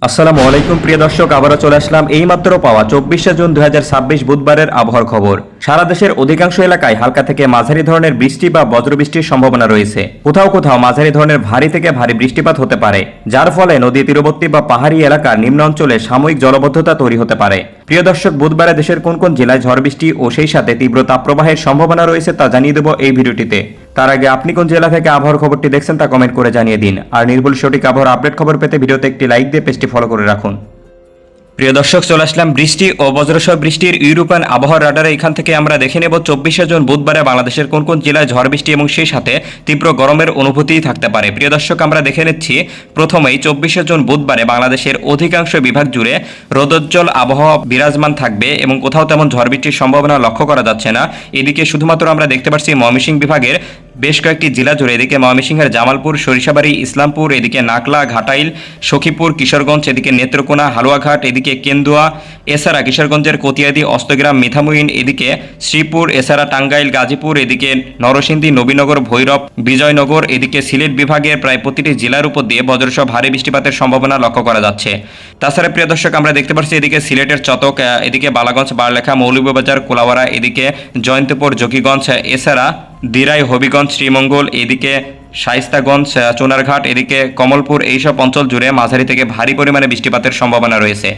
আসসালামু আলাইকুম প্রিয় দর্শক, আবারও চলে আসলাম এইমাত্র পাওয়া 24শে জুন 2026 বুধবারের আবহাওয়ার খবর। সারা দেশের অধিকাংশ এলাকায় হালকা থেকে মাঝারি ধরনের বৃষ্টি বা বজ্রবৃষ্টির সম্ভাবনা রয়েছে। কোথাও কোথাও মাঝারি ধরনের ভারী থেকে ভারী বৃষ্টিপাত হতে পারে, যার ফলে নদী তীরবর্তী বা পাহাড়ি এলাকার নিম্ন অঞ্চলে সাময়িক জলবদ্ধতা তৈরি হতে পারে। প্রিয় দর্শক, বুধবারে দেশের কোন কোন জেলায় ঝড় বৃষ্টি ও সেই সাথে তীব্র তাপপ্রবাহের সম্ভাবনা রয়েছে তা জানিয়ে দেব এই ভিডিওটিতে। তার আগে আপনি কোন জেলা থেকে আবহাওয়ার খবরটি দেখছেন তা কমেন্ট করে জানিয়ে দিন। আর নির্ভুল সঠিক আবহাওয়ার আপডেট খবর পেতে ভিডিওতে একটি লাইক দিয়ে পেজটি ফলো করে রাখুন। প্রিয় দর্শক, চলে আসলাম বৃষ্টি ও বজ্রসহ বৃষ্টির ইউরোপিয়ান আবহাওয়ার রাডারে। এখান থেকে আমরা দেখে নেব 24শে জুন বুধবারে বাংলাদেশের কোন কোন জেলায় ঝড় বৃষ্টি এবং সেই সাথে তীব্র গরমের অনুভূতি থাকতে পারে। প্রিয় দর্শক, আমরা দেখে নিচ্ছি প্রথমেই 24শে জুন বুধবারে বাংলাদেশের অধিকাংশ বিভাগ জুড়ে রোদোজ্জ্বল আবহাওয়া বিরাজমান থাকবে এবং কোথাও তেমন ঝড় বৃষ্টির সম্ভাবনা লক্ষ্য করা যাচ্ছে না। এদিকে শুধুমাত্র আমরা দেখতে পাচ্ছি ময়মনসিংহ বিভাগের বেশ কয়েকটি জেলা জুড়ে, এদিকে ময়মনসিংহের জামালপুর, সরিষাবাড়ি, ইসলামপুর, এদিকে নাকলা, ঘাটাইল, সখীপুর, কিশোরগঞ্জ, এদিকে নেত্রকোনা, হালুয়াঘাট, এদিকে কেন্দুয়া, এছাড়া কিশোরগঞ্জের কতিয়াদি, অস্তগ্রাম, মিঠামইন, এদিকে শ্রীপুর, এছাড়া টাঙ্গাইল, গাজীপুর, এদিকে নরসিংদী, নবীনগর, ভৈরব, বিজয়নগর, এদিকে সিলেট বিভাগের প্রায় প্রতিটি জেলার উপর দিয়ে বজ্রসহ ভারী বৃষ্টিপাতের সম্ভাবনা লক্ষ্য করা যাচ্ছে। তাছাড়া প্রিয় দর্শক, আমরা দেখতে পাচ্ছি এদিকে সিলেটের চতক, এদিকে বালাগঞ্জ, বারলেখা, মৌলভীবাজার, কোলাওয়ারা, এদিকে জয়ন্তপুর, জকিগঞ্জ, এছাড়া দিরাই, হবিগঞ্জ, শ্রীমঙ্গল, এদিকে শায়েস্তাগঞ্জ, চুনারঘাট, এদিকে কমলপুর, এইসব অঞ্চল জুড়ে মাঝারি থেকে ভারী পরিমাণে বৃষ্টিপাতের সম্ভাবনা রয়েছে।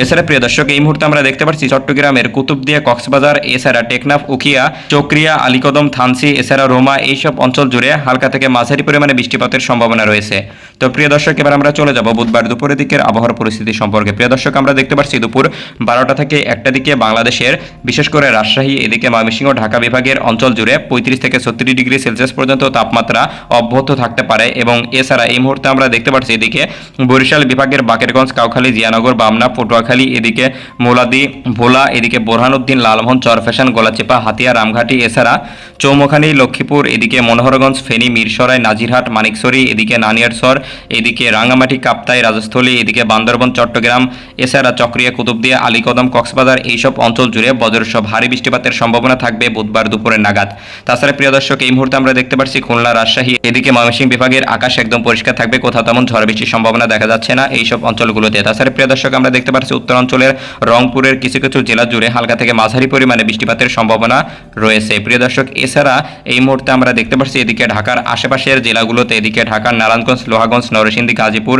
এছাড়া প্রিয় দর্শক, এই মুহূর্তে আমরা দেখতে পাচ্ছি চট্টগ্রামের কুতুবদিয়া, কক্সবাজার, এছাড়া টেকনাফ, উখিয়া, চক্রিয়া, আলীকদম, থানসি, এছাড়া রোমা, এইসব অঞ্চল জুড়ে হালকা থেকে মাঝারি পরিমাণে বৃষ্টিপাতের সম্ভাবনা রয়েছে। তো প্রিয় দর্শক, এবার আমরা চলে যাব বুধবার দুপুরের দিকের আবহাওয়ার পরিস্থিতি সম্পর্কে। প্রিয় দর্শক, আমরা দেখতে পাচ্ছি দুপুর 12টা থেকে 1টা দিকে বাংলাদেশের বিশেষ করে রাজশাহী, এদিকে ময়মনসিংহ, ঢাকা বিভাগের অঞ্চল জুড়ে 35 থেকে 36 ডিগ্রি সেলসিয়াস পর্যন্ত তাপমাত্রা অব্যাহত থাকতে পারে। এবং এছাড়া এই মুহূর্তে আমরা দেখতে পাচ্ছি এদিকে বরিশাল বিভাগের বাকেরগঞ্জ, কাউখালী, জিয়ানগর, বামনা, পটুয়াখালী, এদিকে মোলাদি, ভোলা, এদিকে বোরহানউদ্দিন, লালমোহন, চরফ্যাশন, গলাচিপা, হাতিয়া, রামঘাটি, এছাড়া চৌমুখানী, লক্ষ্মীপুর, এদিকে মনোহরগঞ্জ, ফেনী, মিরসরাই, নাজিরহাট, মানিকছড়ি, এদিকে নানিয়ারসর, এদিকে রাঙ্গামাটি, কাপ্তাই, রাজস্থলী, এদিকে বান্দরবন, চট্টগ্রাম, এছাড়া চক্রিয়া, কুতুবদিয়া, আলীকদম, কক্সবাজার, এইসব অঞ্চল জুড়ে বজ্রসহ ভারী বৃষ্টিপাতের সম্ভাবনা থাকবে বুধবার দুপুরের নাগাদ। তাছাড়া প্রিয় দর্শক, এই মুহূর্তে আমরা দেখতে পাচ্ছি খুলনা, রাজশাহী, এদিকে ময়মনসিংহ বিভাগের আকাশ একদম পরিষ্কার থাকবে, কোথাও তেমন ঝড় বৃষ্টির সম্ভাবনা দেখা যাচ্ছে না এইসব অঞ্চলগুলোতে। তাছাড়া প্রিয় দর্শক, আমরা দেখতে পাচ্ছি উত্তরাঞ্চলের রংপুরের কিছু কিছু জেলা জুড়ে হালকা থেকে মাঝারি পরিমাণে বৃষ্টিপাতের সম্ভাবনা রয়েছে। প্রিয় দর্শক, এছাড়া এই মুহূর্তে আমরা দেখতে পাচ্ছি এদিকে ঢাকার আশেপাশের জেলাগুলোতে, এদিকে ঢাকার নারায়ণগঞ্জ, লোহাগঞ্জ, নরসিংদী, গাজীপুর,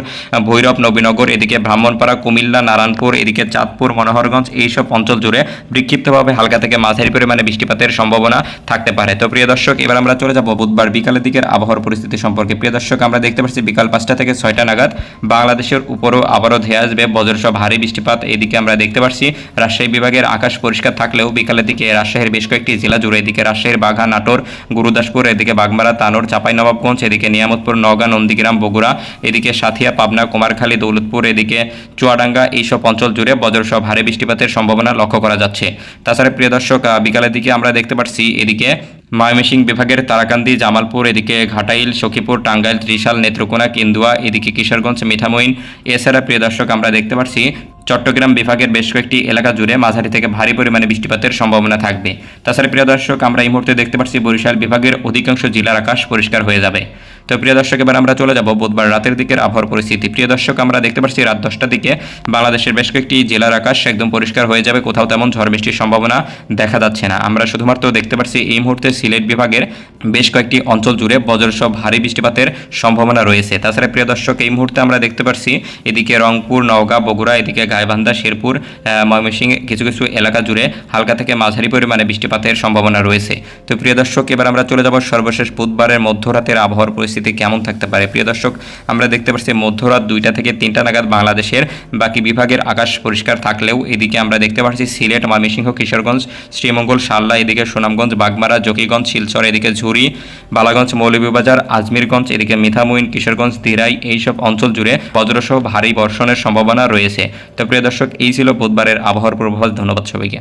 ভৈরব, নবীনগর, এদিকে ব্রাহ্মণপাড়া, কুমিল্লা, নারায়ণপুর, এদিকে চাঁদপুর, মনোহরগঞ্জ, এইসব অঞ্চল জুড়ে বিক্ষিপ্তভাবে হালকা থেকে মাঝারি পরিমাণে বৃষ্টিপাতের সম্ভাবনা থাকতে পারে। তো প্রিয় দর্শক, এবার আমরা চলে যাব বুধবার বিকালের দিকের আবহাওয়ার পরিস্থিতি সম্পর্কে। প্রিয় দর্শক, আমরা দেখতে পাচ্ছি বিকাল 5টা থেকে 6টা নাগাদ বাংলাদেশের উপরও আবারও ধেয়ে আসবে বজ্রসহ ভারী বৃষ্টিপাত। এদিকে আমরা দেখতে পাচ্ছি রাজশাহী বিভাগের আকাশ পরিষ্কার থাকলেও বিকালের দিকে রাজশাহীর বেশ কয়েকটি জেলা জুড়ে, এদিকে রাজশাহীর বাঘা, নাটোর, গুরুদাসপুর, এদিকে বাগমারা, তানোর, চাঁপাইনবাবগঞ্জ, এদিকে নিয়ামতপুর, নওগাঁ, নন্দীগ্রাম, বগুড়া, এদিকে সাথিয়া, পাবনা, কুমারখালী, দৌলতপুর, এদিকে চুয়াডাঙ্গা, এইসব অঞ্চল জুড়ে বজ্রসহ ভারী বৃষ্টিপাতের সম্ভাবনা লক্ষ্য করা যাচ্ছে। তাছাড়া প্রিয় দর্শক, বিকালের দিকে আমরা দেখতে পাচ্ছি এদিকে ময়মনসিংহ বিভাগের তারাকান্দি, জামালপুর, এদিকে ঘাটাইল, সখীপুর, টাঙ্গাইল, ত্রিশাল, নেত্রকোনা, কেন্দুয়া, এদিকে কিশোরগঞ্জ, মিঠামইন, এছাড়া প্রিয় দর্শক আমরা দেখতে পাচ্ছি চট্টগ্রাম বিভাগের বেশ কয়েকটি এলাকা জুড়ে মাঝারি থেকে ভারী পরিমাণে বৃষ্টিপাতের সম্ভাবনা থাকবে। তাছাড়া প্রিয় দর্শক, আমরা এই মুহূর্তে দেখতে পাচ্ছি বরিশাল বিভাগের অধিকাংশ জেলার আকাশ পরিষ্কার হয়ে যাবে। তো প্রিয় দর্শক, এবার আমরা চলে যাব বুধবার রাতের দিকের আবহাওয়ার পরিস্থিতি। প্রিয় দর্শক, আমরা দেখতে পাচ্ছি রাত 10টার দিকে বাংলাদেশের বেশ কয়েকটি জেলার আকাশ একদম পরিষ্কার হয়ে যাবে, কোথাও তেমন ঝড় বৃষ্টির সম্ভাবনা দেখা যাচ্ছে না। আমরা শুধুমাত্র দেখতে পাচ্ছি এই মুহূর্তে সিলেট বিভাগের বেশ কয়েকটি অঞ্চল জুড়ে বজ্রসহ ভারী বৃষ্টিপাতের সম্ভাবনা রয়েছে। তাছাড়া প্রিয় দর্শক, এই মুহূর্তে আমরা দেখতে পাচ্ছি এদিকে রংপুর, নওগাঁ, বগুড়া, এদিকে গাইবান্ধা, শেরপুর, ময়মনসিংহ কিছু কিছু এলাকা জুড়ে হালকা থেকে মাঝারি পরিমাণে বৃষ্টিপাতের সম্ভাবনা রয়েছে। তো প্রিয় দর্শক, এবার আমরা চলে যাব সর্বশেষ বুধবারের মধ্যরাতের আবহাওয়ার পরিস্থিতি কেমন থাকতে পারে। প্রিয় দর্শক, আমরা দেখতে পাচ্ছি মধ্যরাত 2টা থেকে 3টা নাগাদ বাংলাদেশের বাকি বিভাগের আকাশ পরিষ্কার থাকলেও এদিকে আমরা দেখতে পাচ্ছি সিলেট, ময়মনসিংহ, কিশোরগঞ্জ, শ্রীমঙ্গল, শাল্লা, এদিকে সুনামগঞ্জ, বাগমারা, জকিগঞ্জ, শিলচর, এদিকে ঝুরি, বালাগঞ্জ, মৌলভীবাজার, আজমিরগঞ্জ, এদিকে মিঠামইন, কিশোরগঞ্জ, দিরাই, এইসব অঞ্চল জুড়ে বজ্রসহ ভারী বর্ষণের সম্ভাবনা রয়েছে। তো প্রিয় দর্শক, এই ছিল বুধবারের আবহাওয়ার পূর্বাভাস। ধন্যবাদ সবাইকে।